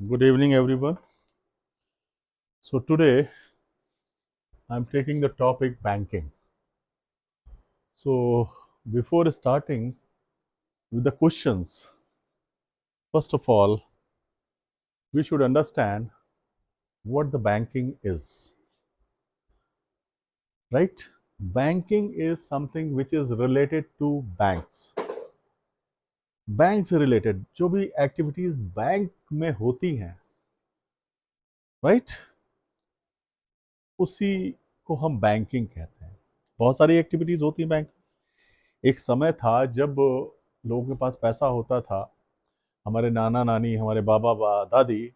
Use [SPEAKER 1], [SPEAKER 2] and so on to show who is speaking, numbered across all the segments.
[SPEAKER 1] Good evening, everyone. So, today I'm taking the topic banking. So, before starting with the questions, first of all, we should understand what the banking is, right? Banking is something which is related to banks. Bank से related जो भी activities bank में होती हैं, right, उसी को हम banking कहते हैं। बहुत सारी एक्टिविटीज होती हैं बैंक। एक समय था जब लोगों के पास पैसा होता था। हमारे नाना नानी, हमारे दादी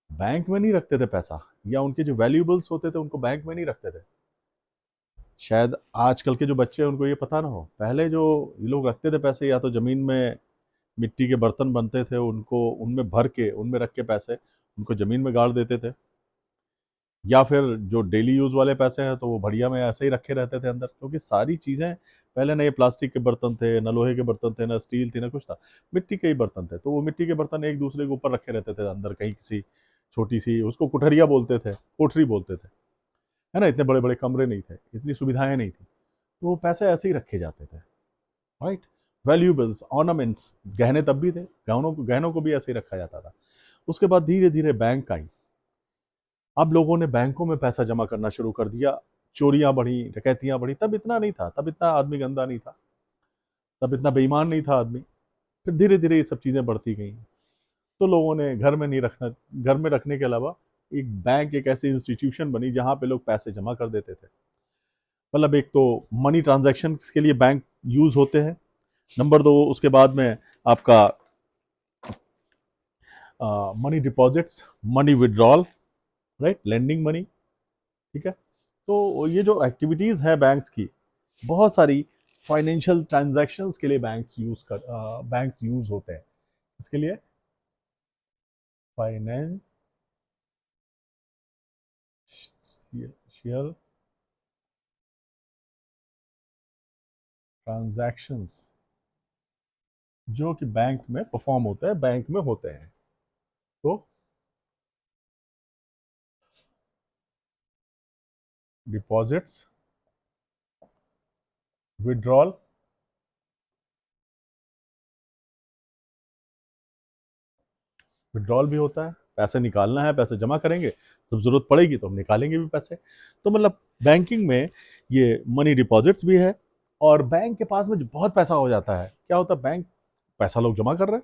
[SPEAKER 1] बैंक में नहीं रखते थे पैसा, या उनके जो वैल्यूएबल्स होते थे उनको बैंक में नहीं रखते थे। शायद आजकल के जो बच्चे हैं उनको ये पता ना हो, पहले जो ये लोग रखते थे पैसे, या तो जमीन में मिट्टी के बर्तन बनते थे, उनको उनमें भर के, उनमें रख के पैसे उनको जमीन में गाड़ देते थे, या फिर जो डेली यूज वाले पैसे हैं तो वो बढ़िया में ऐसे ही रखे रहते थे अंदर, क्योंकि सारी चीजें पहले ना ये प्लास्टिक के बर्तन थे, ना लोहे के बर्तन थे, ना स्टील थी, ना कुछ था। मिट्टी के ही बर्तन थे, तो वो मिट्टी के बर्तन एक दूसरे के ऊपर रखे रहते थे अंदर, कहीं किसी छोटी सी, उसको कुठरिया बोलते थे, कोठरी बोलते थे, है ना। इतने बड़े बड़े कमरे नहीं थे, इतनी सुविधाएं नहीं थी, तो वो पैसे ऐसे ही रखे जाते थे, राइट। वैल्यूएबल्स, ऑर्नामेंट्स, गहने तब भी थे, गहनों को भी ऐसे ही रखा जाता था। उसके बाद धीरे धीरे बैंक आई। अब लोगों ने बैंकों में पैसा जमा करना शुरू कर दिया, चोरियां बढ़ी, डकैतियां बढ़ी। तब इतना नहीं था, तब इतना आदमी गंदा नहीं था, तब इतना बेईमान नहीं था आदमी। फिर धीरे धीरे ये सब चीजें बढ़ती गई, तो लोगों ने घर में नहीं रखना, घर में रखने के अलावा एक बैंक एक ऐसी इंस्टीट्यूशन बनी जहां पे लोग पैसे जमा कर देते थे। मतलब एक तो मनी ट्रांजैक्शन के लिए बैंक यूज होते हैं, नंबर दो उसके बाद में आपका money deposits, money withdrawal, right, lending money, ठीक है। तो ये जो एक्टिविटीज है बैंक्स की, बहुत सारी फाइनेंशियल ट्रांजैक्शंस के लिए बैंक्स यूज होते हैं। इसके लिए फाइनेंशियल ट्रांजैक्शंस जो कि बैंक में परफॉर्म होते हैं, बैंक में होते हैं। तो डिपॉजिट्स, विड्रॉल, विड्रॉल भी होता है, पैसे निकालना है, पैसे जमा करेंगे, जब जरूरत पड़ेगी तो हम निकालेंगे भी पैसे। तो मतलब बैंकिंग में ये मनी डिपॉजिट्स भी है। और बैंक के पास में बहुत पैसा हो जाता है, क्या होता है, बैंक पैसा लोग जमा कर रहे हैं,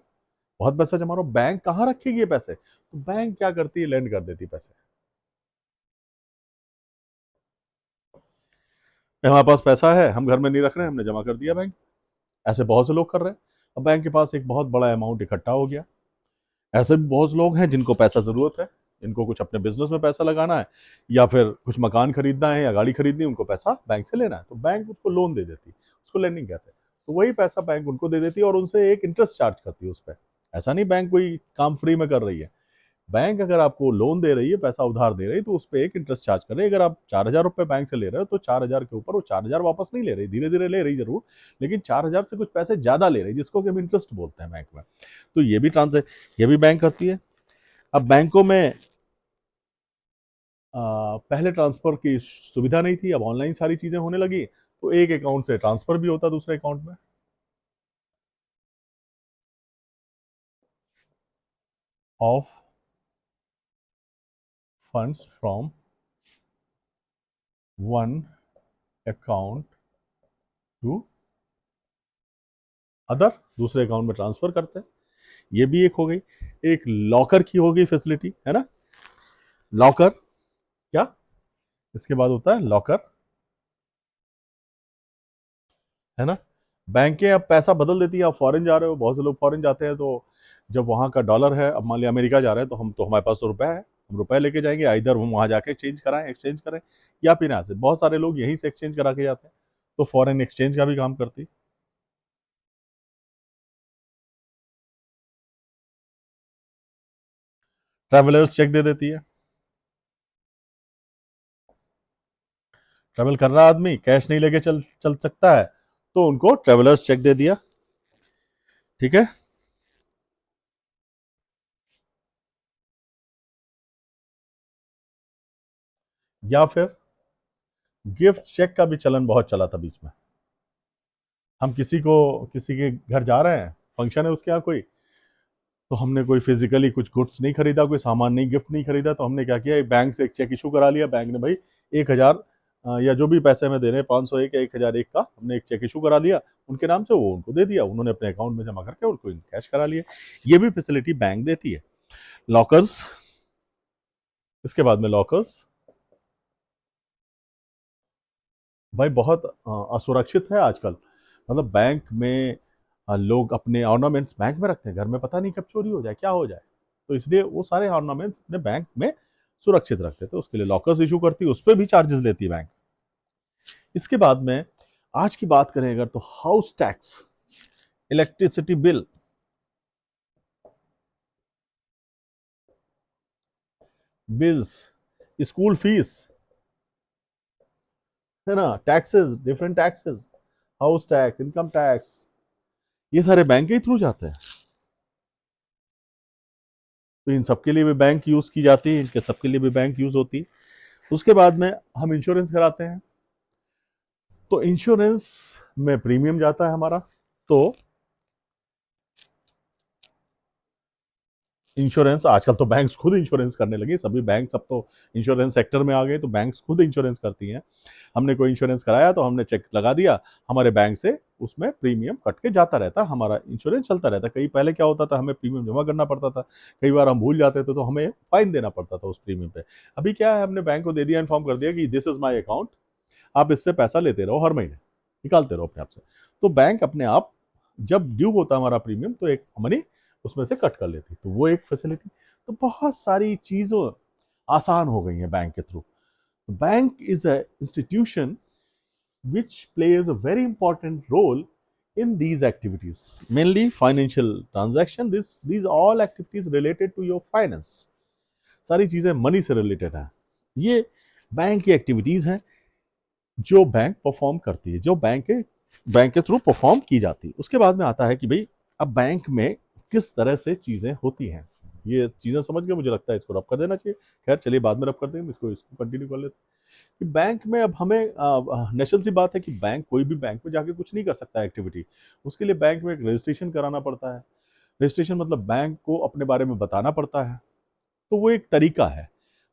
[SPEAKER 1] बहुत पैसा जमा रहा हो, बैंक कहाँ रखेगी ये पैसे, तो बैंक क्या करती है, लेंड कर देती है पैसे। हमारे पास पैसा है, हम घर में नहीं रख रहे हैं, हमने जमा कर दिया बैंक। ऐसे बहुत से लोग कर रहे हैं। अब बैंक के पास एक बहुत बड़ा अमाउंट इकट्ठा हो गया। ऐसे भी बहुत से लोग हैं जिनको पैसा जरूरत है, जिनको कुछ अपने बिजनेस में पैसा लगाना है, या फिर कुछ मकान खरीदना है या गाड़ी खरीदनी है, उनको पैसा बैंक से लेना है, तो बैंक उसको लोन दे देती है, उसको लेंडिंग कहते हैं। तो वही पैसा बैंक उनको दे देती है और उनसे एक इंटरेस्ट चार्ज करती है उस पर। ऐसा नहीं बैंक कोई काम फ्री में कर रही है। बैंक अगर आपको लोन दे रही है, पैसा उधार दे रही है, तो उस पर एक इंटरेस्ट चार्ज कर रही है। अगर आप 4,000 रुपये बैंक से ले रहे हो, तो 4,000 के ऊपर वो 4,000 वापस नहीं ले रही, धीरे धीरे ले रही जरूर, लेकिन 4,000 से कुछ पैसे ज्यादा ले रही, जिसको कि हम इंटरेस्ट बोलते हैं बैंक में। तो ये भी बैंक करती है। अब बैंकों में पहले ट्रांसफर की सुविधा नहीं थी, अब ऑनलाइन सारी चीजें होने लगी, तो एक अकाउंट से ट्रांसफर भी होता दूसरे अकाउंट में। Of funds from one account to other, दूसरे अकाउंट में ट्रांसफर करते हैं। ये भी एक हो गई। एक लॉकर की हो गई फैसिलिटी, है ना। लॉकर क्या, इसके बाद होता है लॉकर, है ना। बैंकें अब पैसा बदल देती है। आप फॉरेन जा रहे हो, बहुत से लोग फॉरेन जाते हैं, तो जब वहाँ का डॉलर है, अब मान लिया अमेरिका जा रहे हैं, तो हमारे पास तो रुपए है, हम रुपए लेके जाएंगे, इधर हम वहाँ जाके चेंज कराएं, एक्सचेंज करें, या फिर यहाँ से बहुत सारे लोग यहीं से एक्सचेंज करा के जाते हैं, तो फॉरेन एक्सचेंज का भी काम करती। ट्रेवलर्स चेक दे देती है। ट्रेवल कर रहा आदमी कैश नहीं लेके चल चल सकता है, तो उनको ट्रेवलर्स चेक दे दिया, ठीक है। या फिर गिफ्ट चेक का भी चलन बहुत चला था बीच में। हम किसी के घर जा रहे हैं, फंक्शन है उसके यहाँ कोई, तो हमने कोई फिजिकली कुछ गुड्स नहीं खरीदा, कोई सामान नहीं, गिफ्ट नहीं खरीदा, तो हमने क्या किया, एक बैंक से एक चेक इशू करा लिया। बैंक ने भाई 1,000 या जो भी पैसे हमें देने, 501 या 1,001 का, हमने एक चेक इशू करा लिया उनके नाम से, वो उनको दे दिया, उन्होंने अपने अकाउंट में जमा करके उनको कैश करा लिया। ये भी फैसिलिटी बैंक देती है। लॉकर्स, इसके बाद में लॉकर्स भाई बहुत असुरक्षित है आजकल। मतलब बैंक में लोग अपने ऑर्नामेंट्स बैंक में रखते हैं, घर में पता नहीं कब चोरी हो जाए, क्या हो जाए, तो इसलिए वो सारे ऑर्नामेंट्स अपने बैंक में सुरक्षित रखते थे। उसके लिए लॉकर्स इशू करती है, उस पर भी चार्जेस लेती है बैंक। इसके बाद में आज की बात करें अगर, तो house tax, electricity bill, bills, school fees, है ना, taxes, different taxes, house tax, income tax, ये सारे बैंक के थ्रू जाते हैं। तो इन सबके लिए भी बैंक यूज की जाती है, इनके सबके लिए भी बैंक यूज होती है। उसके बाद में हम इंश्योरेंस कराते हैं, तो इंश्योरेंस में प्रीमियम जाता है हमारा। तो इंश्योरेंस आजकल तो बैंक्स खुद इंश्योरेंस करने लगी, सभी बैंक सब तो इंश्योरेंस सेक्टर में आ गए, तो बैंक्स खुद इंश्योरेंस करती हैं। हमने कोई इंश्योरेंस कराया तो हमने चेक लगा दिया, हमारे बैंक से उसमें प्रीमियम कट के जाता रहता, हमारा इंश्योरेंस चलता रहता। कई पहले क्या होता था, हमें प्रीमियम जमा करना पड़ता था, कई बार हम भूल जाते थे तो हमें फाइन देना पड़ता था उस प्रीमियम पे। अभी क्या है, हमने बैंक को दे दिया, इन्फॉर्म कर दिया कि दिस इज माई अकाउंट, आप इससे पैसा लेते रहो, हर महीने निकालते रहो अपने आप से। तो बैंक अपने आप जब ड्यू होता हमारा प्रीमियम, तो एक मनी उसमें से कट कर लेती, तो वो एक फैसिलिटी। तो बहुत सारी चीज़ों आसान हो गई हैं बैंक के through. Bank is a institution which plays a very important role in these activities, mainly financial transaction. These all activities related to your finance, सारी चीजें मनी से रिलेटेड है। ये बैंक की एक्टिविटीज हैं जो बैंक परफॉर्म करती है, जो बैंक के थ्रू परफॉर्म की जाती है। उसके बाद में आता है कि भाई अब बैंक में किस तरह से चीजें होती हैं। ये चीजें समझ के मुझे लगता है इसको रब कर देना चाहिए। खैर चलिए बाद में रब कर देंगे, इसको इसको कंटिन्यू कर लेते हैं कि बैंक में अब हमें नेशनल सी बात है कि बैंक, कोई भी बैंक में जाके कुछ नहीं कर सकता है एक्टिविटी। उसके लिए बैंक में एक रजिस्ट्रेशन कराना पड़ता है। रजिस्ट्रेशन मतलब बैंक को अपने बारे में बताना पड़ता है, तो वो एक तरीका है।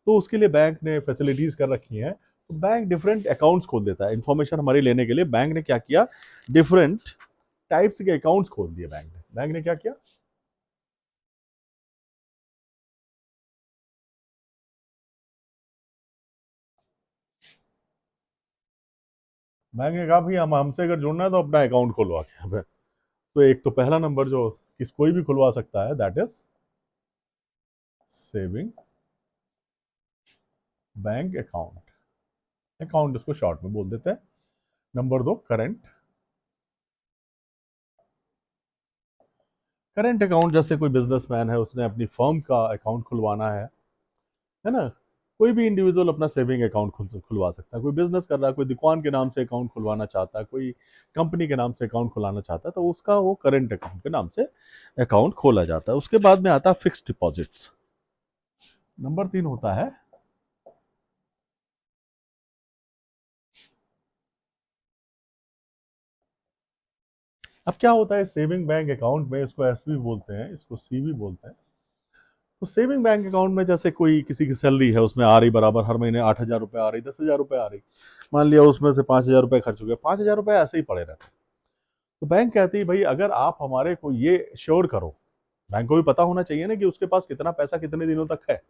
[SPEAKER 1] तो उसके लिए बैंक ने फैसिलिटीज कर रखी हैं। तो बैंक डिफरेंट अकाउंट्स खोल देता है, इंफॉर्मेशन हमारी लेने के लिए। बैंक ने क्या किया, डिफरेंट टाइप्स के अकाउंट्स खोल दिए बैंक ने क्या किया, बैंक ने कहा भाई हम हमसे अगर जुड़ना है तो अपना अकाउंट खुलवा के हमें। तो एक तो पहला नंबर जो कोई भी खुलवा सकता है, that is saving bank account. Account इसको शॉर्ट में बोल देते हैं। नंबर दो, करंट। करंट अकाउंट जैसे कोई बिजनेसमैन है, उसने अपनी फर्म का अकाउंट खुलवाना है ना। कोई भी इंडिविजुअल अपना सेविंग अकाउंट खुलवा सकता है। कोई बिजनेस कर रहा है, कोई दुकान के नाम से अकाउंट खुलवाना चाहता है, कोई कंपनी के नाम से अकाउंट खुलाना चाहता है, तो उसका वो करंट अकाउंट के नाम से अकाउंट खोला जाता है। उसके बाद में आता है फिक्स्ड डिपॉजिट्स। नंबर तीन होता है अब क्या होता है सेविंग बैंक अकाउंट में, इसको एसबी बोलते हैं, इसको सीबी बोलते हैं। तो सेविंग बैंक अकाउंट में जैसे कोई किसी की सैलरी है, उसमें आ रही बराबर हर महीने 8,000 रुपये आ रही, 10,000 रुपये आ रही, मान लिया उसमें से 5,000 रुपये खर्च हो गया, 5,000 रुपये ऐसे ही पड़े रहते। तो बैंक कहती है भाई अगर आप हमारे को ये श्योर करो, बैंक को भी पता होना चाहिए ना कि उसके पास कितना पैसा कितने दिनों तक है।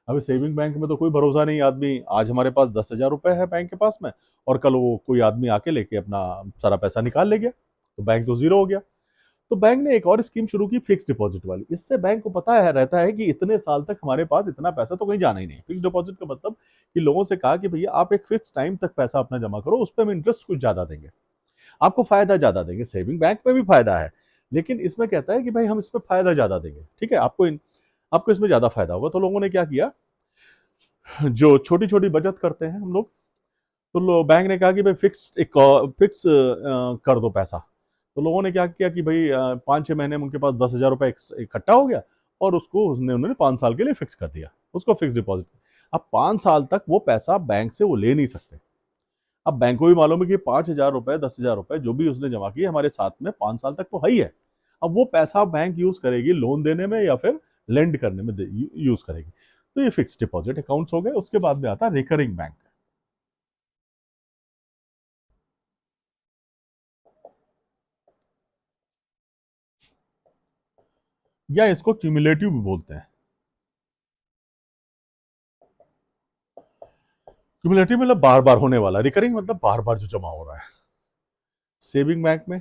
[SPEAKER 1] अभी सेविंग बैंक में तो कोई भरोसा नहीं, आदमी आज हमारे पास 10,000 रुपये है बैंक के पास में, और कल वो कोई आदमी आके लेके अपना सारा पैसा निकाल ले गया, तो बैंक तो जीरो हो गया। तो बैंक ने एक और स्कीम शुरू की, फिक्स डिपॉजिट वाली। इससे बैंक को पता है रहता है कि इतने साल तक हमारे पास इतना पैसा तो कहीं जाना ही नहीं। फिक्स डिपॉजिट का मतलब कि लोगों से कहा कि भैया आप एक फिक्स टाइम तक पैसा अपना जमा करो, उस पर हम इंटरेस्ट कुछ ज्यादा देंगे, आपको फायदा ज्यादा देंगे। सेविंग बैंक में भी फायदा है, लेकिन इसमें कहता है कि भाई हम इसमें फायदा ज्यादा देंगे, ठीक है, आपको इसमें ज्यादा फायदा होगा। तो लोगों ने क्या किया, जो छोटी छोटी बचत करते हैं हम लोग, तो बैंक ने कहा कि भाई फिक्स कर दो पैसा। तो लोगों ने क्या किया कि भाई 5-6 महीने में उनके पास 10,000 रुपये इकट्ठा हो गया, और उसको उन्होंने 5 साल के लिए फिक्स कर दिया, उसको फिक्स डिपॉजिट। अब 5 साल तक वो पैसा बैंक से वो ले नहीं सकते। अब बैंक को भी मालूम है कि 5,000 रुपए 10,000 रुपए जो भी उसने जमा किए हमारे साथ में 5 साल तक तो है ही है। अब वो पैसा बैंक यूज करेगी लोन देने में या फिर लेंड करने में यूज करेगी। तो ये फिक्स डिपॉजिट अकाउंट्स हो गए। उसके बाद में आता है रिकरिंग बैंक, या इसको क्यूमुलेटिव भी बोलते हैं। क्यूमुलेटिव मतलब बार बार होने वाला, रिकरिंग मतलब बार बार जो जमा हो रहा है। सेविंग बैंक में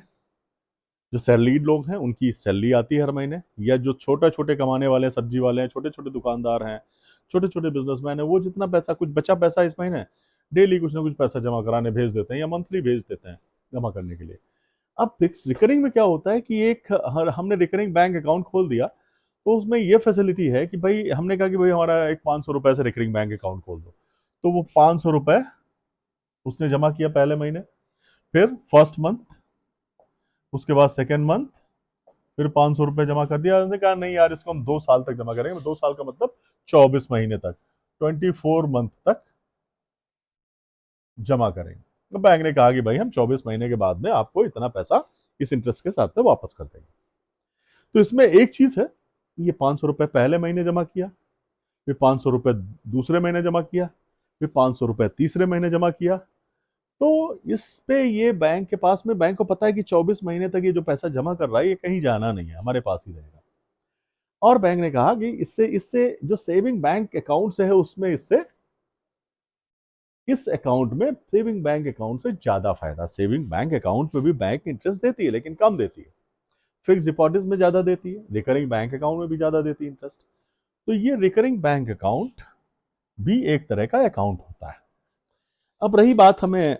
[SPEAKER 1] जो सैलरीड लोग हैं उनकी सैलरी आती है हर महीने, या जो छोटे छोटे कमाने वाले सब्जी वाले हैं, छोटे छोटे दुकानदार हैं, छोटे छोटे बिजनेसमैन हैं, वो जितना पैसा कुछ बचा पैसा इस महीने डेली कुछ ना कुछ पैसा जमा कराने भेज देते हैं या मंथली भेज देते हैं जमा करने के लिए। अब फिक्स रिकरिंग में क्या होता है कि एक हमने रिकरिंग बैंक अकाउंट खोल दिया तो उसमें ये फैसिलिटी है कि भाई हमने कहा कि भाई हमारा एक 500 रुपए से रिकरिंग बैंक अकाउंट खोल दो, तो वो 500 रुपए उसने जमा किया पहले महीने, फिर फर्स्ट मंथ, उसके बाद सेकेंड मंथ, फिर 500 रुपए जमा कर दिया। उसने कहा नहीं यार इसको हम 2 साल तक जमा करेंगे। 2 साल का मतलब 24 महीने तक, 24 मंथ तक जमा करेंगे। तो बैंक ने कहा कि भाई हम 24 महीने के बाद में आपको इतना पैसा इस इंटरेस्ट के साथ में वापस कर देंगे। तो इसमें एक चीज है, ये 500 रुपए पहले महीने जमा किया, फिर 500 रुपए दूसरे महीने जमा किया, फिर 500 रुपए तीसरे महीने जमा किया। तो इस पे ये बैंक के पास में, बैंक को पता है कि 24 महीने तक ये जो पैसा जमा कर रहा है ये कहीं जाना नहीं है, हमारे पास ही रहेगा। और बैंक ने कहा कि इससे इससे जो सेविंग बैंक अकाउंट से है उसमें इससे इस अकाउंट में सेविंग बैंक अकाउंट से ज्यादा फायदा। सेविंग बैंक अकाउंट में भी बैंक इंटरेस्ट देती है लेकिन कम देती है, फिक्स डिपॉजिट में ज्यादा देती है, रिकरिंग बैंक अकाउंट में भी ज्यादा देती है इंटरेस्ट। तो ये रिकरिंग बैंक अकाउंट भी एक तरह का अकाउंट होता है। अब रही बात हमें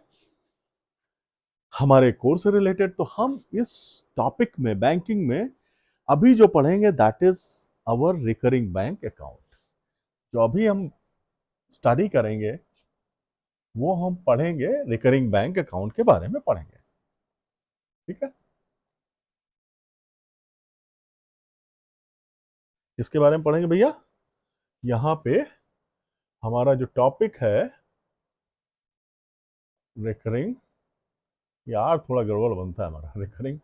[SPEAKER 1] हमारे कोर्स से रिलेटेड, तो हम इस टॉपिक में बैंकिंग में अभी जो पढ़ेंगे that is our recurring bank account. जो अभी हम स्टडी करेंगे वो हम पढ़ेंगे रिकरिंग बैंक अकाउंट के बारे में पढ़ेंगे। ठीक है, इसके बारे में पढ़ेंगे भैया। यहां पे हमारा जो टॉपिक है रिकरिंग, यार थोड़ा गड़बड़ बनता है हमारा, रिकरिंग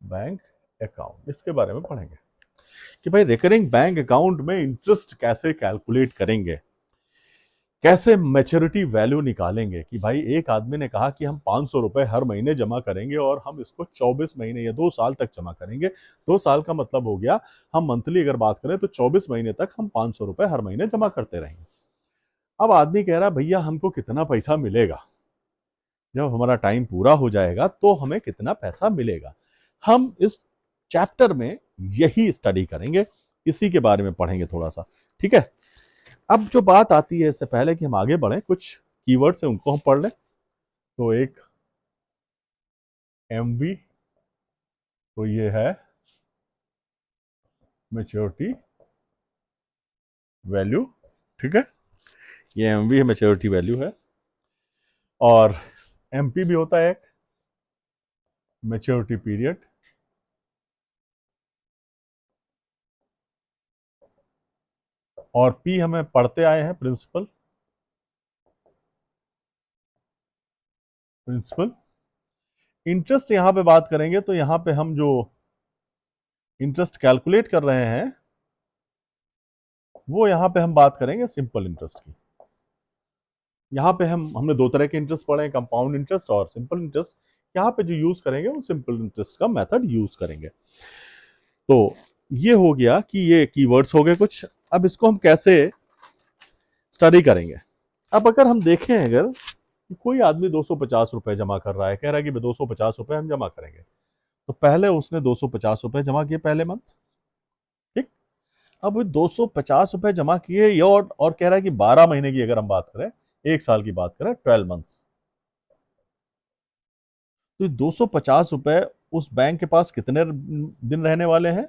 [SPEAKER 1] बैंक अकाउंट, इसके बारे में पढ़ेंगे कि भाई रिकरिंग बैंक अकाउंट में इंटरेस्ट कैसे कैलकुलेट करेंगे, कैसे मैच्योरिटी वैल्यू निकालेंगे। कि भाई एक आदमी ने कहा कि हम 500 रुपए हर महीने जमा करेंगे और हम इसको 24 महीने या 2 साल तक जमा करेंगे। 2 साल का मतलब हो गया, हम मंथली अगर बात करें तो 24 महीने तक हम 500 रुपए हर महीने जमा करते रहेंगे। अब आदमी कह रहा भैया हमको कितना पैसा मिलेगा जब हमारा टाइम पूरा हो जाएगा, तो हमें कितना पैसा मिलेगा। हम इस चैप्टर में यही स्टडी करेंगे, इसी के बारे में पढ़ेंगे थोड़ा सा। ठीक है, अब जो बात आती है, इससे पहले कि हम आगे बढ़े, कुछ कीवर्ड्स हैं उनको हम पढ़ लें। तो एक एमवी, तो ये है मैच्योरिटी वैल्यू। ठीक है, ये एमवी है, मैच्योरिटी वैल्यू है। और एमपी भी होता है एक, मैच्योरिटी पीरियड। और पी हमें पढ़ते आए हैं, प्रिंसिपल। प्रिंसिपल इंटरेस्ट यहां पे बात करेंगे तो यहां पे हम जो इंटरेस्ट कैलकुलेट कर रहे हैं वो यहां पे हम बात करेंगे सिंपल इंटरेस्ट की। यहां पे हमने दो तरह के इंटरेस्ट पढ़े हैं, कंपाउंड इंटरेस्ट और सिंपल इंटरेस्ट। यहां पे जो यूज करेंगे वो सिंपल इंटरेस्ट का मेथड यूज करेंगे। तो ये हो गया कि ये कीवर्ड्स हो गए कुछ। अब इसको हम कैसे स्टडी करेंगे। अब अगर हम देखें, अगर कोई आदमी 250 रुपए जमा कर रहा है, कह रहा है कि 250 रुपए हम जमा करेंगे, तो पहले उसने 250 रुपए जमा किए पहले मंथ। ठीक, अब 250 रुपए जमा किए, ये और कह रहा है कि 12 महीने की अगर हम बात करें, 1 साल की बात करें, 12 मंथ्स, तो 250 रुपए उस बैंक के पास कितने दिन रहने वाले हैं।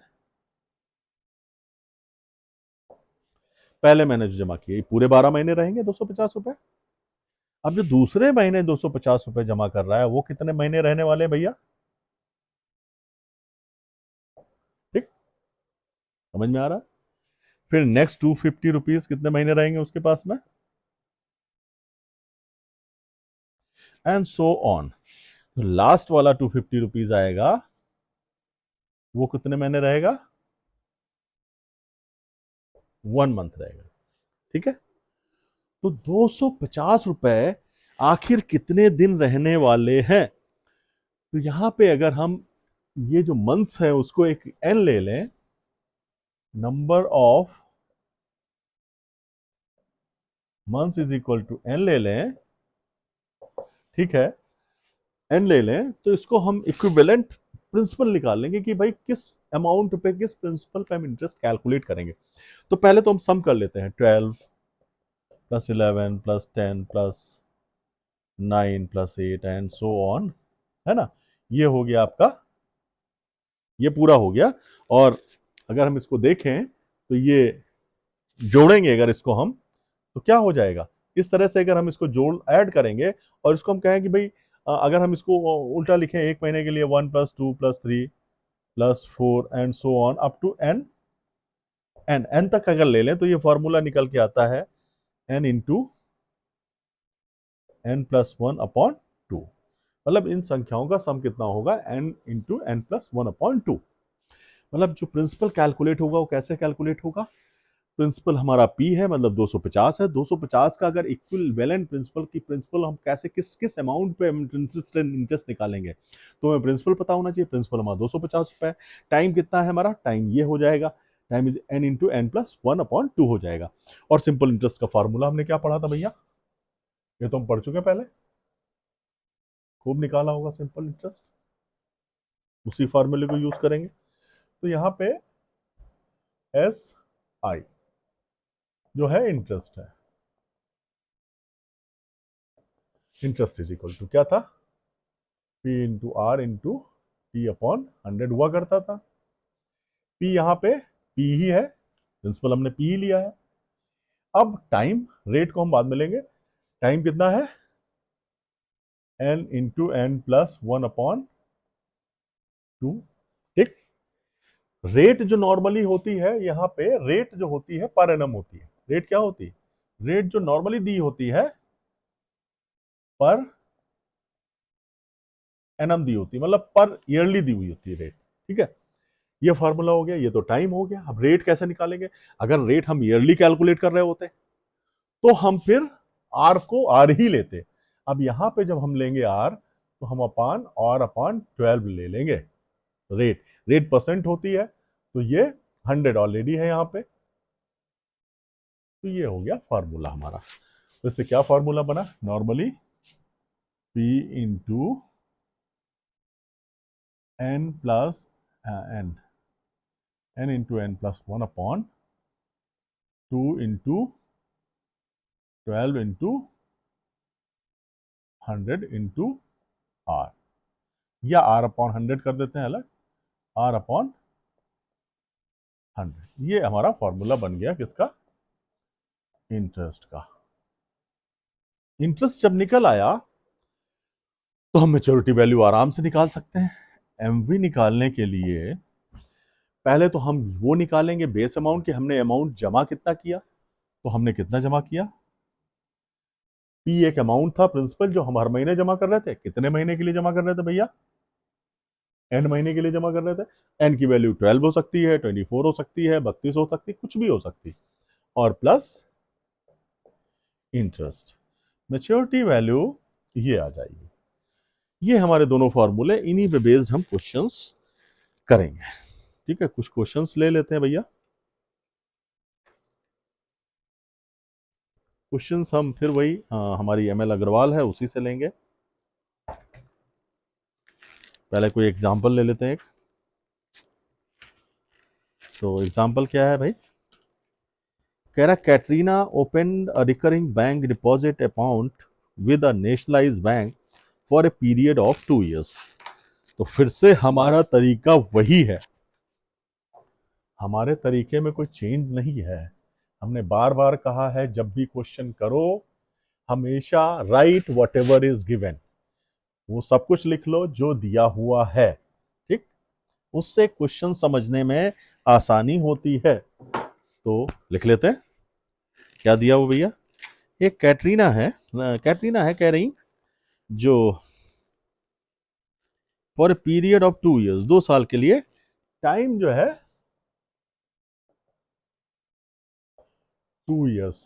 [SPEAKER 1] पहले महीने जो जमा किए पूरे 12 महीने रहेंगे 250 रुपए। अब जो दूसरे महीने 250 रुपए जमा कर रहा है वो कितने महीने रहने वाले हैं भैया। ठीक, समझ में आ रहा है। फिर नेक्स्ट 250 रुपीज कितने महीने रहेंगे उसके पास में, एंड सो ऑन। लास्ट वाला 250 रुपीज आएगा, वो कितने महीने रहेगा, 1 मंथ रहेगा। ठीक है, तो 250 रुपए आखिर कितने दिन रहने वाले हैं। तो यहां पे अगर हम ये जो मंथ्स है उसको एक एन ले लें, number of months is equal to N ले लें, ठीक है, एन ले लें, तो इसको हम इक्विवेलेंट प्रिंसिपल निकाल लेंगे कि भाई किस अमाउंट पे किस प्रिंसिपल पे हम इंटरेस्ट कैलकुलेट करेंगे। तो पहले तो हम सम कर लेते हैं, 12 plus 11 plus 10 plus 9 plus 8 and so on, है ना। ये हो गया आपका, ये पूरा हो गया। और अगर हम इसको देखें तो ये जोड़ेंगे अगर इसको हम, तो क्या हो जाएगा, इस तरह से अगर हम इसको जोड़ ऐड करेंगे और इसको हम कहें कि भाई अगर हम इसको उल्टा लिखें, एक महीने के लिए 1 plus 2 plus 3 plus 4 and so on up to N, N तक अगर ले लें तो ये फॉर्मूला निकल के आता है एन इंटू एन प्लस 1/2। मतलब इन संख्याओं का सम कितना होगा, एन इंटू एन प्लस 1/2। मतलब जो प्रिंसिपल कैलकुलेट होगा वो कैसे कैलकुलेट होगा, प्रिंसिपल हमारा पी है, मतलब 250 है, 250 का अगर इक्विवेलेंट प्रिंसिपल की प्रिंसिपल हम कैसे किस किस अमाउंट पे इंटरेस्ट निकालेंगे, तो हमें प्रिंसिपल पता होना चाहिए। प्रिंसिपल हमारा 250 रुपए है, टाइम कितना है हमारा, टाइम ये हो जाएगा, time is N into N plus 1/2 हो जाएगा। और सिंपल इंटरेस्ट का फॉर्मूला हमने क्या पढ़ा था भैया, ये तो हम पढ़ चुके हैं पहले, खूब निकाला होगा सिंपल इंटरेस्ट, उसी फॉर्मूले को यूज करेंगे। तो यहाँ पे एस आई जो है इंटरेस्ट है, इंटरेस्ट इज इक्वल टू क्या था, P into R into T upon 100 हुआ करता था। पी यहाँ पे पी ही है, प्रिंसिपल हमने पी ही लिया है। अब टाइम रेट को हम बाद में लेंगे, टाइम कितना है, एन इंटू एन प्लस 1/2। ठीक, रेट जो नॉर्मली होती है यहाँ पे, रेट जो होती है पर एनम होती है। रेट क्या होती है, रेट जो नॉर्मली दी होती है पर एनम दी होती है, मतलब पर ईयरली दी हुई होती है रेट। ठीक है, ये फॉर्मूला हो गया, ये तो टाइम हो गया। अब रेट कैसे निकालेंगे, अगर रेट हम ईयरली कैलकुलेट कर रहे होते तो हम फिर आर को आर ही लेते। अब यहां पे जब हम लेंगे आर, तो हम अपान और अपान 12 ले लेंगे। रेट रेट परसेंट होती है, तो ये 100 ऑलरेडी है यहाँ पे, तो ये हो गया फॉर्मूला हमारा। तो इससे क्या फॉर्मूला बना, normally P into N plus N, N into N plus 1/2 into 12 into 100 into R, या R/100 कर देते हैं अलग, R/100। ये हमारा फॉर्मूला बन गया किसका, इंटरेस्ट का। इंटरेस्ट जब निकल आया तो हम मेच्योरिटी वैल्यू आराम से निकाल सकते हैं। एमवी निकालने के लिए पहले तो हम वो निकालेंगे बेस अमाउंट, कि हमने अमाउंट जमा कितना किया, तो हमने कितना जमा किया, पी एक अमाउंट था प्रिंसिपल जो हम हर महीने जमा कर रहे थे। कितने महीने के लिए जमा कर रहे थे भैया, एन महीने के लिए जमा कर रहे थे। एन की वैल्यू 12 हो सकती है, 24 हो सकती है, 32 हो सकती है, कुछ भी हो सकती है, और प्लस इंटरेस्ट, मैच्योरिटी वैल्यू ये आ जाएगी। ये हमारे दोनों फॉर्मूले, इन्हीं पे बेस्ड हम क्वेश्चंस करेंगे। ठीक है, कुछ क्वेश्चंस ले लेते हैं भैया। क्वेश्चंस हम फिर वही हमारी एमएल अग्रवाल है उसी से लेंगे। पहले कोई एग्जांपल ले लेते हैं एक। तो एग्जांपल क्या है भाई, कह रहा Katrina open a recurring bank deposit account with a nationalised bank for a period of 2 years। तो फिर से हमारा तरीका वही है, हमारे तरीके में कोई चेंज नहीं है। हमने बार बार कहा है, जब भी क्वेश्चन करो हमेशा right what ever is given, वो सब कुछ लिख लो जो दिया हुआ है। ठीक, उससे क्वेश्चन समझने में आसानी होती है। तो लिख लेते हैं क्या दिया वो भैया। एक कैटरीना है कह रही, जो for a period of 2 years, 2 साल के लिए, टाइम जो है 2 years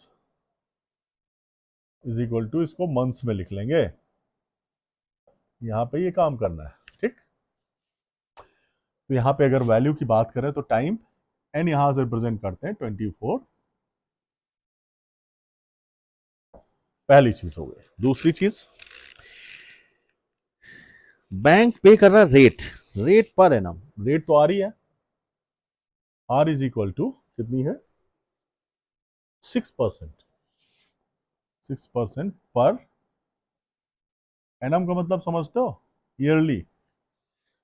[SPEAKER 1] इज इक्वल टू, इसको मंथ्स में लिख लेंगे, यहां पे ये काम करना है, ठीक। तो यहां पे अगर वैल्यू की बात करें तो टाइम एन यहां से रिप्रेजेंट करते हैं 24, पहली चीज हो गई। दूसरी चीज, बैंक पे कर रहा रेट पर एनम, रेट तो आ रही है, आर इज इक्वल टू कितनी है, 6%, 6% पर एनम का मतलब समझते हो, ईयरली।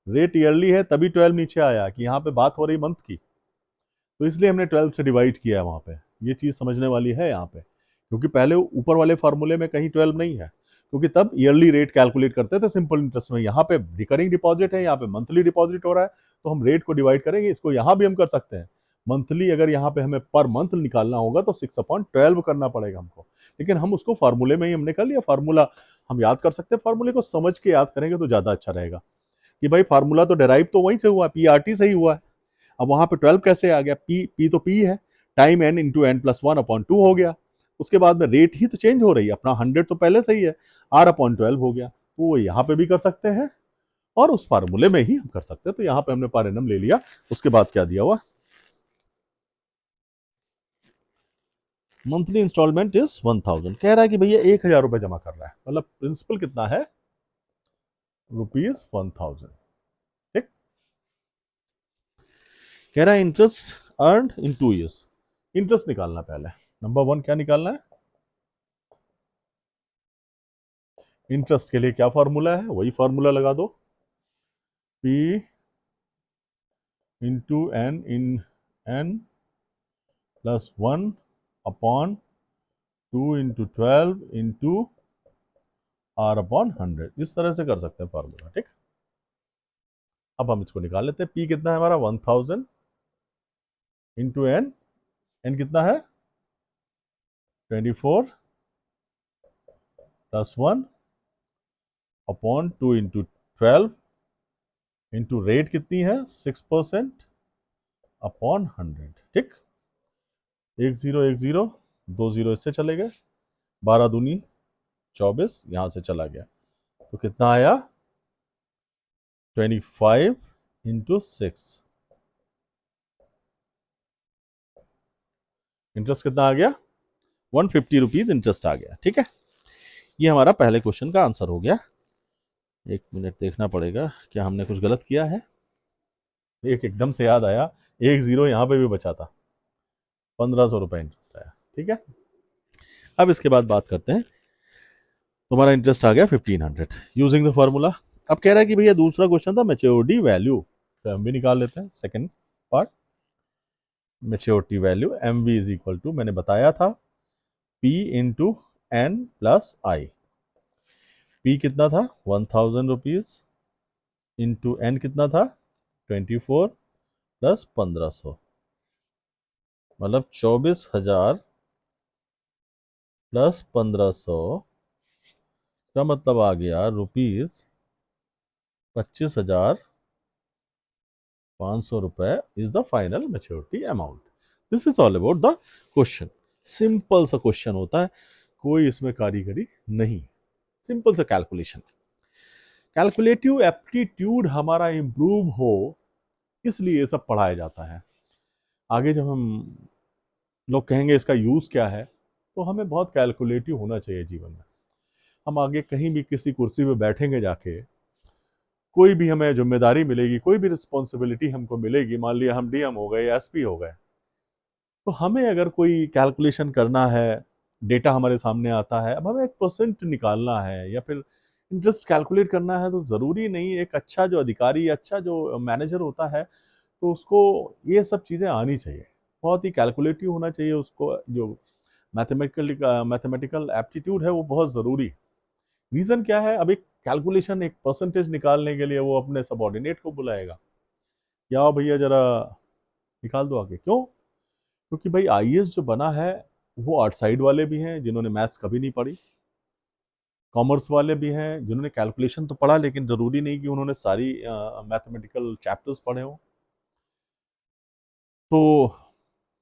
[SPEAKER 1] रेट ईयरली है तभी 12 नीचे आया, कि यहाँ पे बात हो रही मंथ की, तो इसलिए हमने 12 से डिवाइड किया है वहां पे। ये चीज समझने वाली है यहाँ पे, क्योंकि पहले ऊपर वाले फार्मूले में कहीं 12 नहीं है, क्योंकि तब ईयरली रेट कैलकुलेट करते थे सिंपल इंटरेस्ट में। यहाँ पे रिकरिंग डिपॉजिट है, यहाँ पे मंथली डिपॉजिट हो रहा है, तो हम रेट को डिवाइड करेंगे। इसको यहाँ भी हम कर सकते हैं मंथली, अगर यहाँ पे हमें पर मंथ निकालना होगा तो 6/12 करना पड़ेगा हमको, लेकिन हम उसको फार्मूले में ही हमने कर लिया। फार्मूला हम याद कर सकते हैं, फार्मूले को समझ के याद करेंगे तो ज्यादा अच्छा रहेगा, कि भाई फार्मूला तो डेराइव तो वहीं से हुआ, पीआरटी से ही हुआ है। अब वहां पे 12 कैसे आ गया, पी तो पी है, time N into N plus 1/2 हो गया। उसके बाद में रेट ही तो चेंज हो रही है, अपना 100 तो पहले से ही है, R/12 हो गया। तो वो यहाँ पे भी कर सकते हैं और उस फार्मूले में ही हम कर सकते हैं। तो यहाँ पे हमने पर एनम ले लिया। उसके बाद क्या दिया हुआ, मंथली इंस्टॉलमेंट इज 1000, कह रहा है कि भैया 1000 रुपए जमा कर रहा है, मतलब प्रिंसिपल कितना है, ₹1000, ठीक। कह रहा है interest earn in 2 years, interest निकालना पहले। नंबर 1 क्या निकालना है, इंटरेस्ट के लिए क्या फॉर्मूला है, वही फॉर्मूला लगा दो, P into N plus 1/2 into 12 into R/100, इस तरह से कर सकते हैं फॉर्मूला, ठीक। अब हम इसको निकाल लेते हैं। P कितना है हमारा, 1000 इंटू एन कितना है 24 प्लस 1/2 इंटू 12 इंटू रेट कितनी है 6%/100, ठीक। 1 0 1 0, 2 0 इससे चले गए, 12 दूनी 24 यहां से चला गया, तो कितना आया 25 इंटू 6, इंटरेस्ट कितना आ गया 150 रुपीज इंटरेस्ट आ गया, ठीक है। ये हमारा पहले क्वेश्चन का आंसर हो गया। एक मिनट देखना पड़ेगा क्या हमने कुछ गलत किया है। एक एकदम से याद आया, 1 0 यहां पे भी बचा था, 1500 रुपए इंटरेस्ट आया, ठीक है। अब इसके बाद बात करते हैं, तुम्हारा इंटरेस्ट आ गया 1500 यूजिंग द फॉर्मूला। अब कह रहा है कि भैया दूसरा क्वेश्चन था मेच्योरिटी वैल्यू, तो हम भी निकाल लेते हैं second part. Maturity value MV is equal to, मैंने बताया था, P into N plus I. P कितना था 1000 रुपीज, इंटू एन कितना था 24 प्लस 1500, मतलब 24,000 प्लस 1500 का मतलब आ गया रुपीज 25,500 रुपए is the final maturity amount. This is all about the question. Simple सा क्वेश्चन होता है, कोई इसमें कारीगरी नहीं, सिंपल सा कैलकुलेशन। कैलकुलेटिव एप्टीट्यूड हमारा इंप्रूव हो, इसलिए ये सब पढ़ाया जाता है। आगे जब हम लोग कहेंगे इसका यूज क्या है, तो हमें बहुत कैलकुलेटिव होना चाहिए जीवन में। हम आगे कहीं भी किसी कुर्सी पे बैठेंगे जाके, कोई भी हमें जिम्मेदारी मिलेगी, कोई भी रिस्पॉन्सिबिलिटी हमको मिलेगी, मान लिया हम डीएम हो गए या एसपी हो गए, तो हमें अगर कोई कैलकुलेशन करना है, डेटा हमारे सामने आता है, अब हमें एक परसेंट निकालना है या फिर इंटरेस्ट कैलकुलेट करना है, तो ज़रूरी नहीं एक अच्छा जो अधिकारी, अच्छा जो मैनेजर होता है, तो उसको ये सब चीज़ें आनी चाहिए, बहुत ही कैलकुलेटिव होना चाहिए उसको। जो मैथमेटिकल एप्टीट्यूड है वो बहुत ज़रूरी है। रीज़न क्या है, अब एक कैलकुलेशन, एक परसेंटेज निकालने के लिए वो अपने सबॉर्डिनेट को बुलाएगा, या आओ भैया जरा निकाल दो आगे, क्यों? क्योंकि भाई आईएएस जो बना है वो आउटसाइड वाले भी हैं जिन्होंने मैथ्स कभी नहीं पढ़ी, कॉमर्स वाले भी हैं जिन्होंने कैलकुलेशन तो पढ़ा लेकिन जरूरी नहीं कि उन्होंने सारी मैथमेटिकल चैप्टर्स पढ़े हों। तो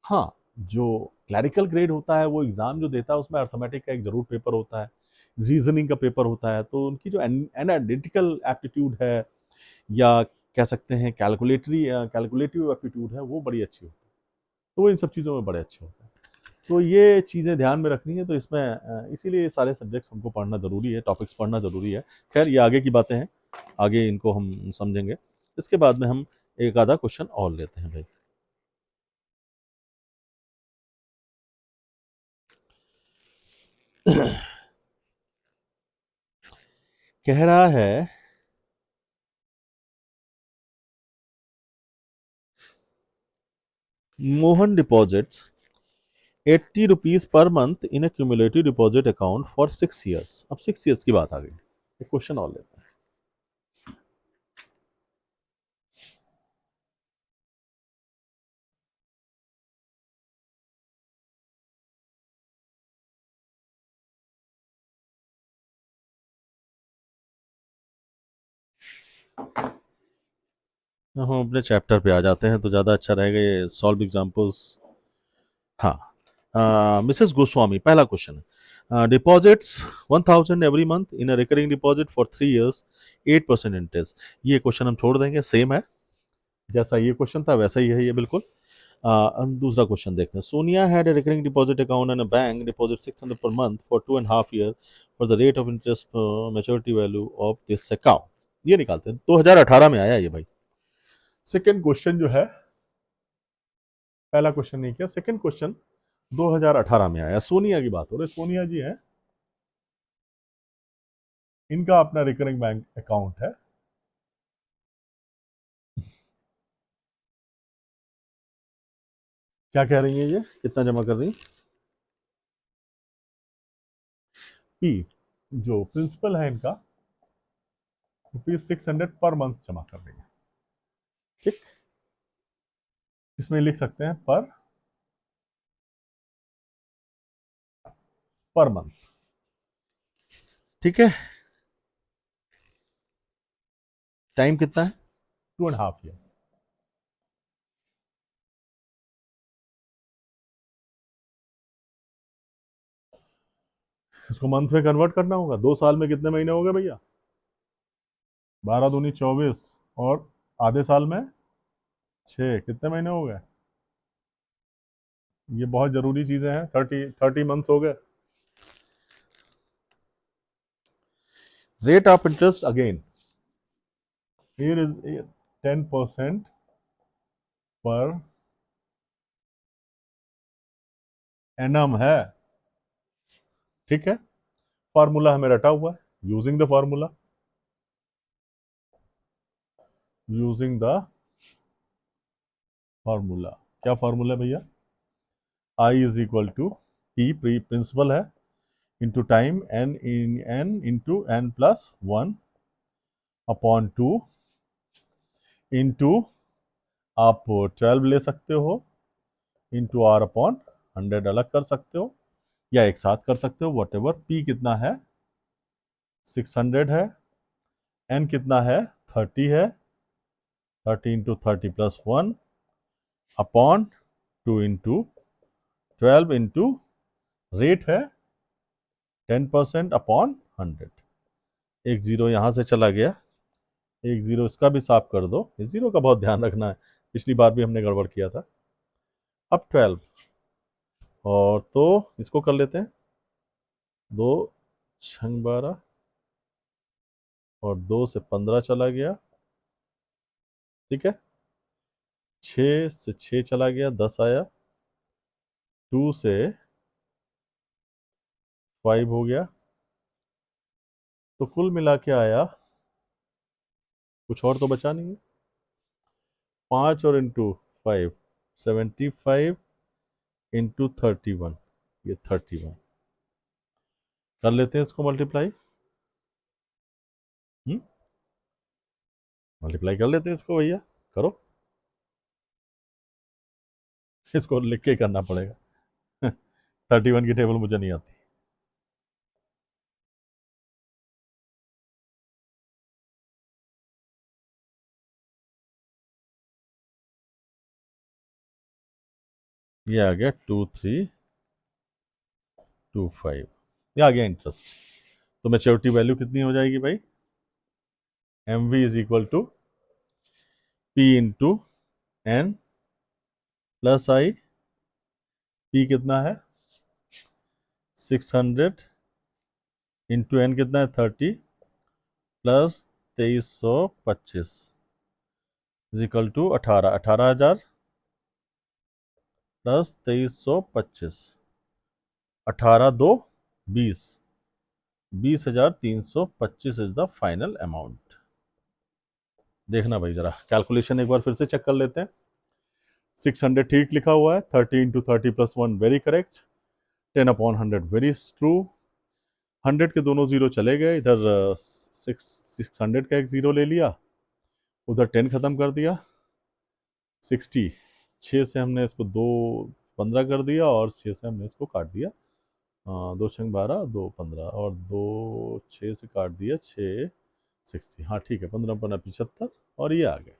[SPEAKER 1] हाँ, जो क्लैरिकल ग्रेड होता है वो एग्ज़ाम जो देता है उसमें अर्थमेटिक का एक ज़रूर पेपर होता है, रीजनिंग का पेपर होता है, तो उनकी जो एनालिटिकल एप्टीट्यूड है या कह सकते हैं कैलकुलेटिव एप्टीट्यूड है वो बड़ी अच्छी होती है, तो वो इन सब चीज़ों में बड़े अच्छे होते हैं। तो ये चीज़ें ध्यान में रखनी है, तो इसमें इसीलिए ये सारे सब्जेक्ट्स हमको पढ़ना ज़रूरी है, टॉपिक्स पढ़ना ज़रूरी है। खैर ये आगे की बातें हैं, आगे इनको हम समझेंगे। इसके बाद में हम एक आधा क्वेश्चन और लेते हैं भाई। कह रहा है Mohan deposits 80 rupees per month in a cumulative deposit account for 6 years. अब 6 ईयर्स की बात आ गई, एक क्वेश्चन और लेते हैं। हम अपने चैप्टर पे आ जाते हैं तो ज़्यादा अच्छा रहेगा, ये सॉल्व एग्जाम्पल्स। हाँ, मिसेस गोस्वामी पहला क्वेश्चन है, deposits 1000 every month in a recurring deposit for 3 years, 8% interest. ये क्वेश्चन हम छोड़ देंगे, सेम है जैसा ये क्वेश्चन था वैसा ही है ये बिल्कुल। हम दूसरा क्वेश्चन देखते हैं। Sonia had a recurring deposit account in a bank, deposit 600 per month for 2.5 year for the rate of interest maturity value of this account. ये निकालते हैं, 2018 में आया ये भाई। सेकेंड क्वेश्चन जो है, पहला क्वेश्चन नहीं किया, सेकेंड क्वेश्चन 2018 में आया। सोनिया की बात हो रही, सोनिया जी है, इनका अपना रिकरिंग बैंक अकाउंट है। क्या कह रही है ये, कितना जमा कर रही है? पी, जो प्रिंसिपल है इनका, ₹600 पर मंथ जमा कर रही है। ठीक, इसमें लिख सकते हैं पर मंथ। ठीक है, टाइम कितना है? 2.5 ईयर। इसको मंथ में कन्वर्ट करना होगा। 2 साल में कितने महीने हो गए भैया? 12 दूनी 24, और आधे साल में 6, कितने महीने हो गए? ये बहुत जरूरी चीजें हैं। 30 मंथ्स हो गए। Rate of interest again, here is 10% per annum है। ठीक है, फार्मूला हमें रटा हुआ है, using the formula, using the formula. क्या फार्मूला भैया? I is equal to P, principal है, into time, N into N plus 1 upon 2 into, आप 12 ले सकते हो, इंटू आर अपॉन 100 अलग कर सकते हो या एक साथ कर सकते हो, वट एवर। पी कितना है? 600 है। एन कितना है? 30 है। 30 into 30 plus 1 upon 2 into 12 into, rate है 10% अपॉन 100। एक जीरो यहाँ से चला गया, एक जीरो इसका भी साफ कर दो, इस जीरो का बहुत ध्यान रखना है, पिछली बार भी हमने गड़बड़ किया था। अब 12, और तो इसको कर लेते हैं, 2 6 12, और 2 से 15 चला गया। ठीक है, 6 से 6 चला गया, 10 आया, 2 से 5 हो गया, तो कुल मिला के आया, कुछ और तो बचा नहीं है। 5 और इंटू 5, 75 इंटू 31, ये 31। कर लेते हैं इसको मल्टीप्लाई, मल्टीप्लाई कर लेते हैं इसको भैया, करो। इसको लिख के करना पड़ेगा। 31 की टेबल मुझे नहीं आती। ये आ गया 2325, ये आ गया इंटरेस्ट। तो मैच्योरिटी वैल्यू कितनी हो जाएगी भाई? MV is equal to P into N plus I. P कितना है? 600 इंटू एन कितना है? 30 plus 2325 is equal to 18,000 plus 2325, 18 2 20, 20,325 is the final amount. देखना भाई, जरा कैलकुलेशन एक बार फिर से चेक कर लेते हैं। 600 ठीक लिखा हुआ है, 30 into 30 plus 1 very correct, 10 upon 100 very true. 100 के दोनों जीरो चले गए, इधर 600 का एक जीरो ले लिया, उधर 10 खत्म कर दिया। 60, 6 से हमने इसको 2 15 कर दिया, और 6 से हमने इसको काट दिया, 2 छंग 12, 2 15, और 2 6 से काट दिया, 6 60। हाँ ठीक है, 15 15 75, और ये आ गया।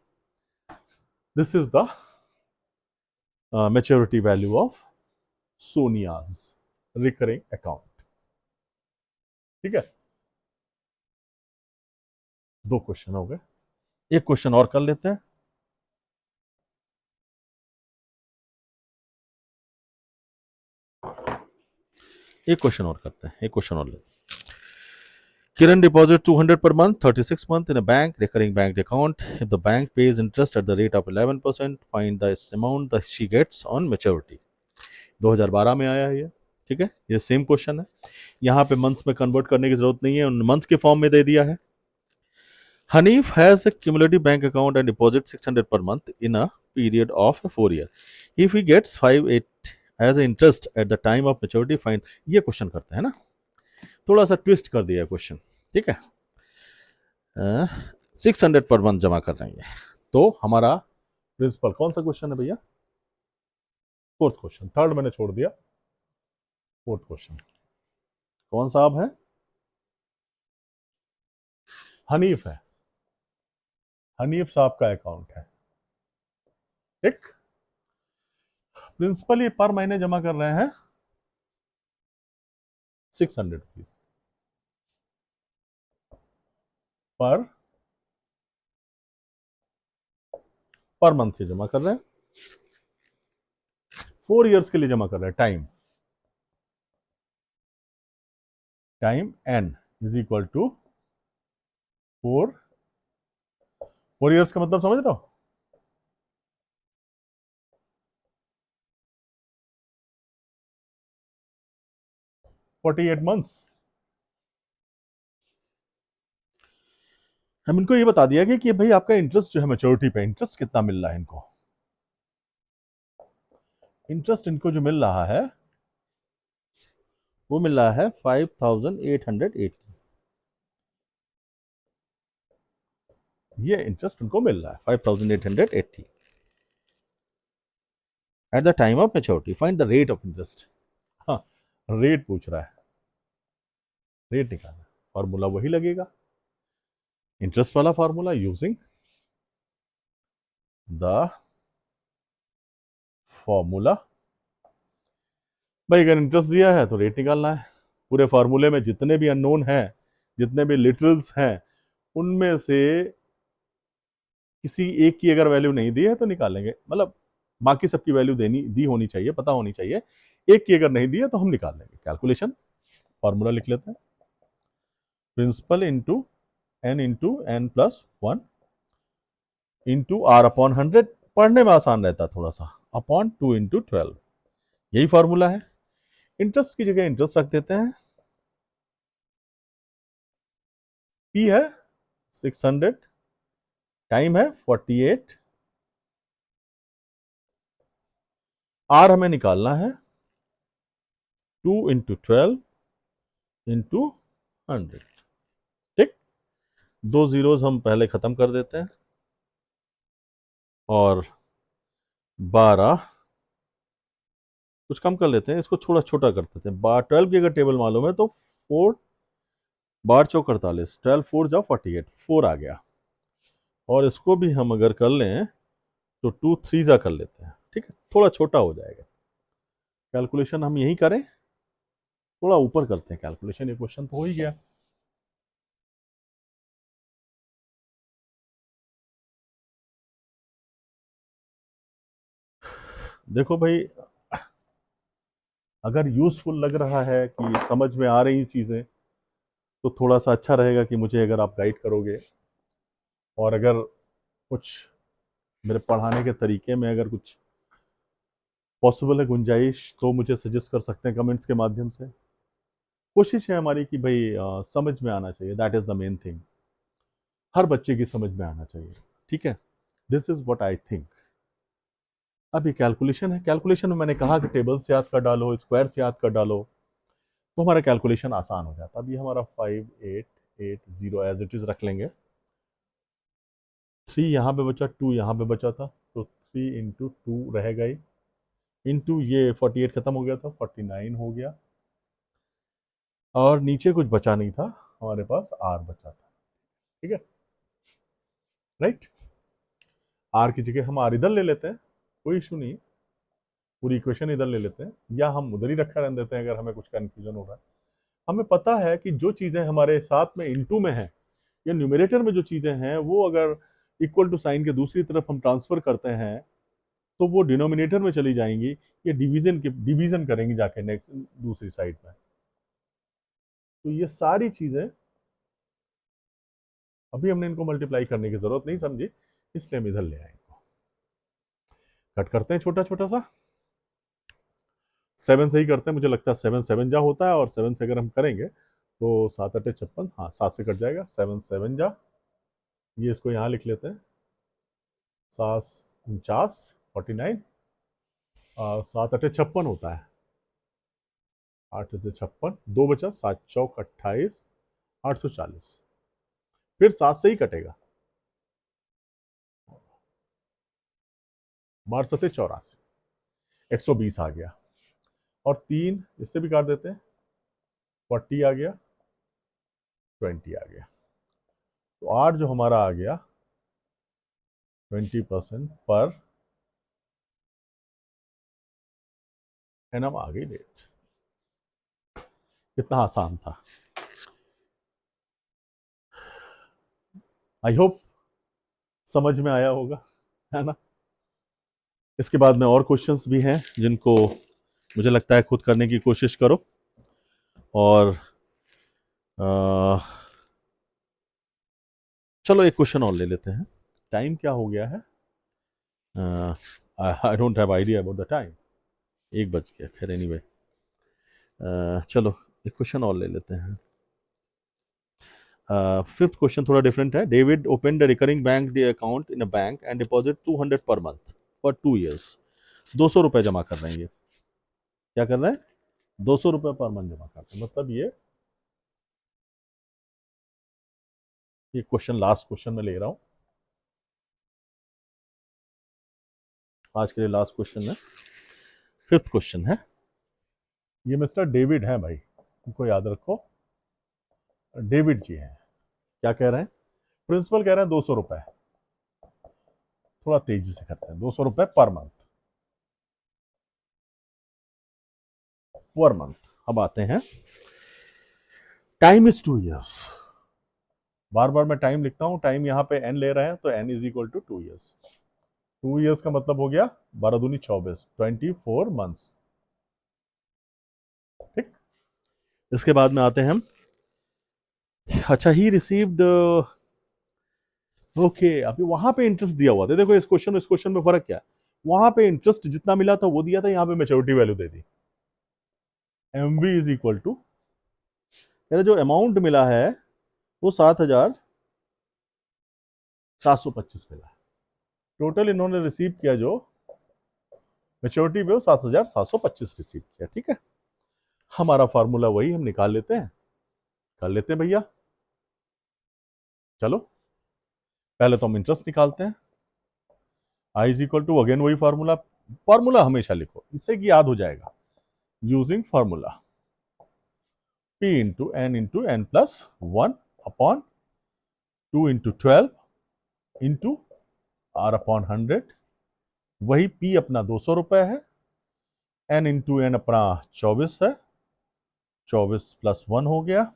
[SPEAKER 1] This is the maturity value of सोनियाज recurring account. ठीक है, 2 क्वेश्चन हो गए, एक क्वेश्चन और कर लेते हैं। एक क्वेश्चन और करते हैं, एक क्वेश्चन और लेते हैं। Kiran deposit 200 per month, 36 month in a bank, recurring bank account. If the bank pays interest at the rate of 11%, find the amount that she gets on maturity. 2012 में आया है ये, ठीक है, ये सेम क्वेश्चन है। यहाँ पे मंथ में कन्वर्ट करने की जरूरत नहीं है, मंथ के फॉर्म में दे दिया है। Hanif has a cumulative bank account and deposits 600 per month in a period of 4 years. If he gets 5,8 as interest at the time of maturity, find। ये क्वेश्चन करते हैं ना, थोड़ा सा ट्विस्ट कर दिया क्वेश्चन, ठीक है। 600 पर मंथ जमा कर देंगे, तो हमारा प्रिंसिपल कौन सा क्वेश्चन है भैया? फोर्थ क्वेश्चन, थर्ड मैंने छोड़ दिया, फोर्थ क्वेश्चन कौन सा अब है? हनीफ है, हनीफ साहब का अकाउंट है, ठीक। प्रिंसिपल ये पर महीने जमा कर रहे हैं 600 रुपीज पर मंथ से जमा कर रहे हैं, 4 इयर्स के लिए जमा कर रहे हैं। Time N is equal to 4 years का मतलब समझ रहे हो? 48 मंथ्स। हम इनको ये बता दिया कि भाई आपका इंटरेस्ट जो है मैच्योरिटी पे, इंटरेस्ट कितना मिल रहा है इनको। इंटरेस्ट इनको जो मिल रहा है वो मिल रहा है 5,880। ये इंटरेस्ट उनको मिल रहा है 5,880 at the time of maturity. Find the rate of interest. हाँ, रेट पूछ रहा है, रेट निकालना, फॉर्मूला वही लगेगा, इंटरेस्ट वाला फॉर्मूला, यूजिंग द फॉर्मूला। भाई अगर इंटरेस्ट दिया है तो रेट निकालना है। पूरे फार्मूले में जितने भी अननोन हैं, जितने भी लिटरल्स हैं, उनमें से किसी एक की अगर वैल्यू नहीं दी है तो निकालेंगे, मतलब बाकी सबकी वैल्यू दी होनी चाहिए, पता होनी चाहिए। एक की अगर नहीं दी है तो हम निकाल लेंगे। कैलकुलेशन फॉर्मूला लिख लेते हैं, principal into N plus 1 into R upon 100। पढ़ने में आसान रहता है थोड़ा सा, अपॉन 2 इंटू 12, यही फॉर्मूला है। इंटरेस्ट की जगह इंटरेस्ट रख देते हैं, पी है 600, टाइम है 48, आर हमें निकालना है 2 इंटू 12 इंटू 100, ठीक। 2 जीरोज हम पहले खत्म कर देते हैं, और 12 कुछ कम कर लेते हैं, इसको थोड़ा छोटा कर देते हैं। 12 की अगर टेबल मालूम है तो 4 बार चौक 48, 12 4 जा 48, 4 आ गया। और इसको भी हम अगर कर लें तो 2 3 जा कर लेते हैं, ठीक है, थोड़ा छोटा हो जाएगा। कैलकुलेशन हम यही करें, थोड़ा ऊपर करते हैं कैलकुलेशन, ये क्वेश्चन तो हो ही गया। देखो भाई, अगर यूजफुल लग रहा है कि समझ में आ रही चीजें तो थोड़ा सा अच्छा रहेगा कि मुझे अगर आप गाइड करोगे, और अगर कुछ मेरे पढ़ाने के तरीके में अगर कुछ पॉसिबल है, गुंजाइश, तो मुझे सजेस्ट कर सकते हैं कमेंट्स के माध्यम से। कोशिश है हमारी कि भाई समझ में आना चाहिए, that is the main thing. हर बच्चे की समझ में आना चाहिए, ठीक है। This is what I think. अब ये कैलकुलेशन है, कैलकुलेशन में मैंने कहा कि टेबल्स याद कर डालो, स्क्वायर्स याद कर डालो, तो हमारा कैलकुलेशन आसान हो जाता। अब ये हमारा 5880 एज इट इज रख लेंगे। 3 यहाँ पे बचा, 2 यहाँ पे बचा था, तो 3 इंटू 2 रहेगा ही, इंटू ये 48 खत्म हो गया था, 49 हो गया, और नीचे कुछ बचा नहीं था, हमारे पास आर बचा था, ठीक है, राइट। आर की जगह हम आर इधर ले लेते हैं, कोई इशू नहीं, पूरी इक्वेशन इधर ले लेते हैं, या हम उधर ही रखा रहने देते हैं अगर हमें कुछ कंफ्यूजन हो रहा है। हमें पता है कि जो चीजें हमारे साथ में इंटू में है या न्यूमरेटर में जो चीजें हैं, वो अगर इक्वल टू साइन के दूसरी तरफ हम ट्रांसफर करते हैं तो वो डिनोमिनेटर में चली जाएंगी, या डिवीजन करेंगी जाके नेक्स्ट दूसरी साइड में। तो ये सारी चीजें अभी हमने इनको मल्टीप्लाई करने की जरूरत नहीं समझी, इसलिए हम इधर ले आए इनको। कट करते हैं छोटा छोटा सा, 7 से ही करते हैं, मुझे लगता है 7 7 जा होता है, और 7 से अगर हम करेंगे तो 7 8 56, हाँ 7 से कट जाएगा, 7 7 जा, ये इसको यहाँ लिख लेते हैं, 7 49, 49, 7 8 56 होता है, 8 से 56, 2 बचा, 7 चौक 28, 840, फिर 7 से ही कटेगा, 12 सते 84, 120 आ गया, और 3 इससे भी काट देते हैं, 40 आ गया, 20 आ गया, तो 8 जो हमारा आ गया 20% पर एनम आ गई डेट। कितना आसान था। आई होप समझ में आया होगा, है ना। इसके बाद में और क्वेश्चंस भी हैं जिनको मुझे लगता है खुद करने की कोशिश करो। और चलो एक क्वेश्चन और ले लेते हैं। टाइम क्या हो गया है? I don't have idea about the time, 1 बज गया, खैर एनीवे। चलो एक क्वेश्चन और ले लेते हैं। फिफ्थ क्वेश्चन थोड़ा डिफरेंट है। David open the recurring bank account in a bank and deposit 200 per month for 2 years। 200 रुपए जमा कर रहे हैं, ये क्या कर रहे हैं? 200 रुपए पर मंथ जमा करते हैं। मतलब ये क्वेश्चन लास्ट क्वेश्चन में ले रहा हूं, आज के लिए लास्ट क्वेश्चन है, फिफ्थ क्वेश्चन है। ये मिस्टर डेविड है भाई, इनको याद रखो, डेविड जी हैं। क्या कह रहे हैं? प्रिंसिपल कह रहे हैं 200 रुपए, थोड़ा तेजी से करते हैं, 200 रुपए पर मंथ, पर मंथ। अब आते हैं, टाइम इज 2 years। बार बार मैं टाइम लिखता हूं, टाइम यहां पे एन ले रहे हैं, तो N is equal to 2 years। 2 years का मतलब हो गया 12 दूनी 24, 24 months, ठीक। इसके बाद में आते हैं हम, अच्छा ही रिसीव्ड, ओके, अभी वहां पे इंटरेस्ट दिया हुआ था। देखो इस क्वेश्चन में फर्क क्या है, वहां पे इंटरेस्ट जितना मिला था वो दिया था, यहाँ पे मैच्योरिटी वैल्यू दे दी। M V is equal to, जो अमाउंट मिला है वो 7,725 मिला है। टोटल इन्होंने रिसीव किया, जो मैच्योरिटी पे, वो 7,725 रिसीव किया, ठीक है। हमारा फार्मूला वही हम निकाल लेते हैं, कर लेते हैं भैया। चलो पहले तो हम इंटरेस्ट निकालते हैं। आई इज इक्वल टू, अगेन वही फार्मूला, फार्मूला हमेशा लिखो, इससे कि याद हो जाएगा। Using formula P into n plus 1 upon 2 into 12 into R upon 100। वही P अपना 200 रुपए है, n इंटू n अपना 24 है, 24 प्लस 1 हो गया,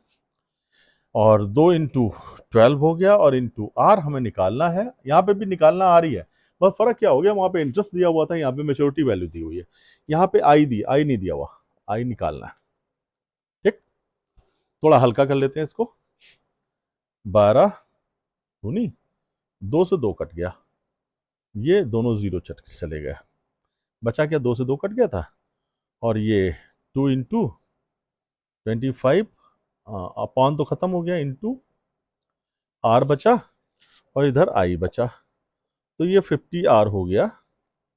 [SPEAKER 1] और 2 इंटू 12 हो गया, और इंटू R हमें निकालना है। यहाँ पे भी निकालना आ रही है, बस फर्क क्या हो गया, वहां पे इंटरेस्ट दिया हुआ था, यहाँ पे मेच्योरिटी वैल्यू दी हुई है। यहाँ पे आई नहीं दिया हुआ, आई निकालना है। ठीक, थोड़ा हल्का कर लेते हैं इसको। 12 दूनी 2 से 2 कट गया, ये दोनों जीरो चले गए, बचा क्या, 2 से 2 कट गया था, और ये 2 इंटू 25 अपॉन तो खत्म हो गया, इंटू R बचा, और इधर I बचा, तो ये 50R हो गया,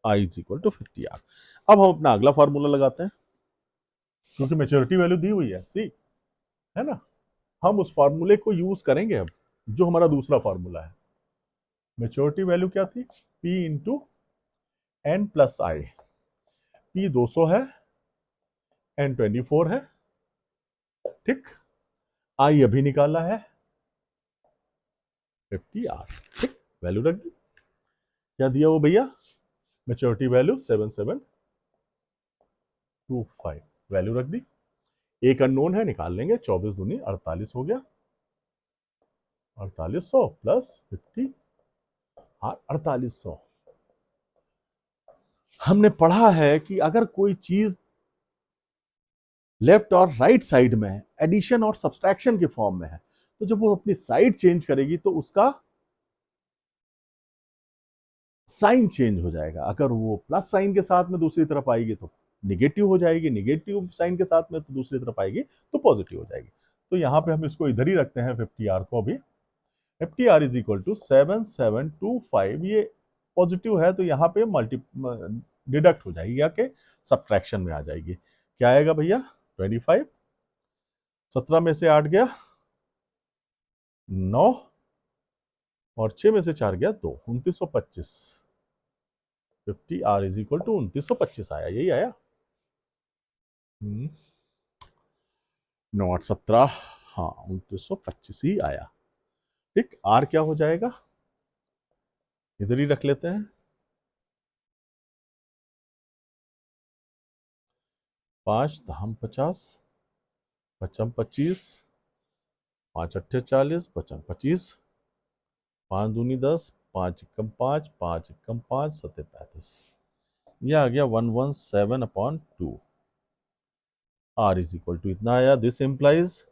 [SPEAKER 1] I is equal to 50R। अब हम अपना अगला फार्मूला लगाते हैं, क्योंकि मेच्योरिटी वैल्यू दी हुई है, सी है ना। हम उस फार्मूले को यूज करेंगे अब, जो हमारा दूसरा फार्मूला है। मेच्योरिटी वैल्यू क्या थी, P into n plus I. P 200 है, n 24 है, ठीक। I अभी निकाला है 50R, ठीक, वैल्यू रख दी। क्या दिया वो भैया, मेच्योरिटी वैल्यू 7725, वैल्यू रख दी। एक अननोन है, निकाल लेंगे, 24 दूनी 48 हो गया, 4800 प्लस 50, हाँ 4800। हमने पढ़ा है कि अगर कोई चीज लेफ्ट और राइट साइड में है, एडिशन और सब्सट्रैक्शन के फॉर्म में है, तो जब वो अपनी साइड चेंज करेगी तो उसका साइन चेंज हो जाएगा। अगर वो प्लस साइन के साथ में दूसरी तरफ आएगी तो निगेटिव हो जाएगी, निगेटिव साइन के साथ में तो दूसरी तरफ आएगी तो पॉजिटिव हो जाएगी। तो यहां पे हम इसको इधर ही रखते हैं 50R को अभी। 50R इज इक्वल टू 7725, ये पॉजिटिव है तो यहाँ पे मल्टी डिडक्ट हो जाएगी, या के सब्ट्रैक्शन में आ जाएगी। क्या आएगा भैया, 25, 17 में से 8 गया 9, और 6 में से 4 गया 2, 2925। 50R इज इक्वल टू 2925 आया, यही आया। 9 8 17, हाँ 2925 ही आया, ठीक। R क्या हो जाएगा, इधर ही रख लेते हैं, 5 दहम 50, पचम 25, 5 अट्ठे 40, पचम 25, 5 दूनी 10, 5 एकम 5, 5 एकम 5, 7 35, ये आ गया 117/2। R इज इक्वल टू इतना आया। This implies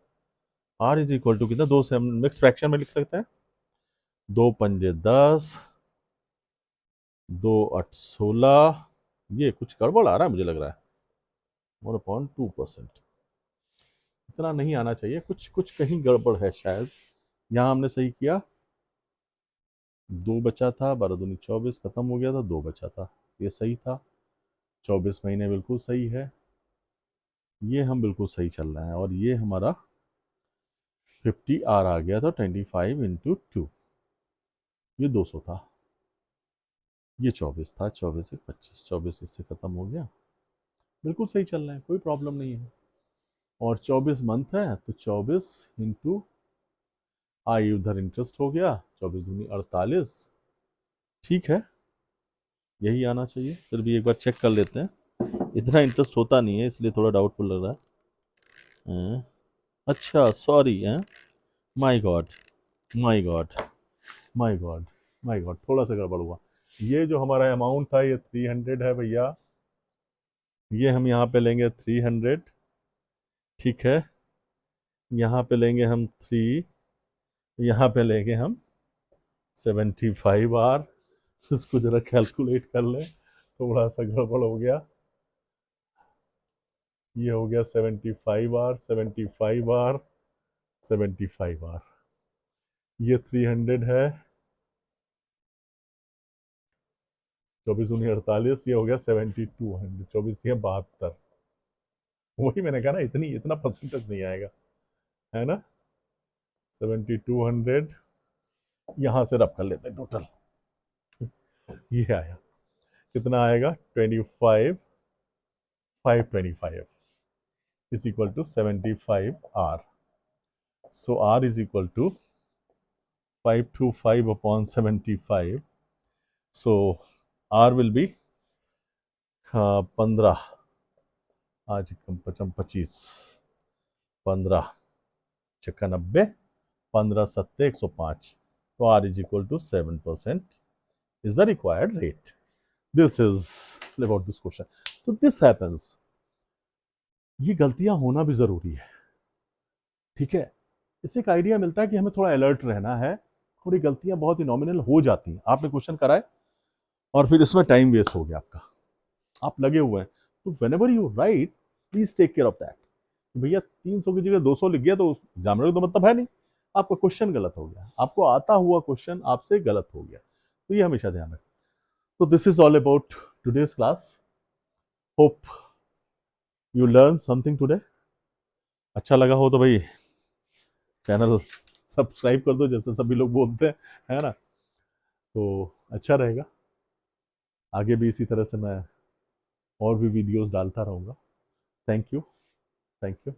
[SPEAKER 1] R is equal to कितना, दो से हम मिक्स फ्रैक्शन में लिख सकते हैं, 2 पंजे 10, 2 8 16, ये कुछ गड़बड़ आ रहा है मुझे लग रहा है, 1/2%। इतना नहीं आना चाहिए, कुछ कुछ कहीं गड़बड़ है शायद। यहाँ हमने सही किया, 2 बचा था, 12 दूनी 24, खत्म हो गया था, 2 बचा था, ये सही था। 24 महीने बिल्कुल सही है, ये हम बिल्कुल सही चल रहे हैं, और ये हमारा 50R आ गया था, 25 इंटू 2, ये 200 था, ये 24 था, 24 से 25, 24 इससे खत्म हो गया, बिल्कुल सही चल रहे हैं, कोई प्रॉब्लम नहीं है। और 24 मंथ है तो 24 इंटू आई, उधर इंटरेस्ट हो गया, 24 दूनी 48, ठीक है, यही आना चाहिए। फिर भी एक बार चेक कर लेते हैं, इतना इंटरेस्ट होता नहीं है इसलिए थोड़ा डाउटफुल लग रहा है। अच्छा सॉरी, हैं, my God, my God, my God, my God, थोड़ा सा गड़बड़ हुआ। ये जो हमारा अमाउंट था ये 300 है भैया, ये हम यहाँ पे लेंगे 300, ठीक है, यहाँ पे लेंगे हम 3, यहाँ पे लेंगे हम 75R। इसको जरा कैलकुलेट कर ले, थोड़ा सा गड़बड़ हो गया, ये हो गया 75R, 75R, 75R, ये 300 है, 24 दूनी 48, ये हो गया 7200, 24 दिए 72, वही मैंने कहा ना, इतना परसेंटेज नहीं आएगा, है ना। 7200 यहाँ से रब कर लेते हैं टोटल, ये आया, कितना आएगा, 25 525, is equal to 75 R. So R is equal to 525 upon 75. So R will be 15, आज कम 25, 15 चक्का 90, 15 सत्ते 105. तो R is equal to 7% is the required rate. This is about this question. So this happens. ये गलतियां होना भी जरूरी है, ठीक है। इससे एक आइडिया मिलता है कि हमें थोड़ा अलर्ट रहना है। थोड़ी गलतियां बहुत ही नॉमिनल हो जाती हैं। आपने क्वेश्चन कराए और फिर इसमें टाइम वेस्ट हो गया आपका, आप लगे हुए हैं। तो whenever you write, please take care of that. भैया 300 की जगह 200 लिख गया तो एग्जामिनर को तो मतलब है नहीं, आपका क्वेश्चन गलत हो गया, आपको आता हुआ क्वेश्चन आपसे गलत हो गया। तो ये हमेशा ध्यान रखें। तो this is all about today's class. Hope you learn something today. अच्छा लगा हो तो भाई चैनल सब्सक्राइब कर दो, जैसे सभी लोग बोलते हैं, है ना। तो अच्छा रहेगा। आगे भी इसी तरह से मैं और भी वीडियोस डालता रहूँगा। Thank you, thank you.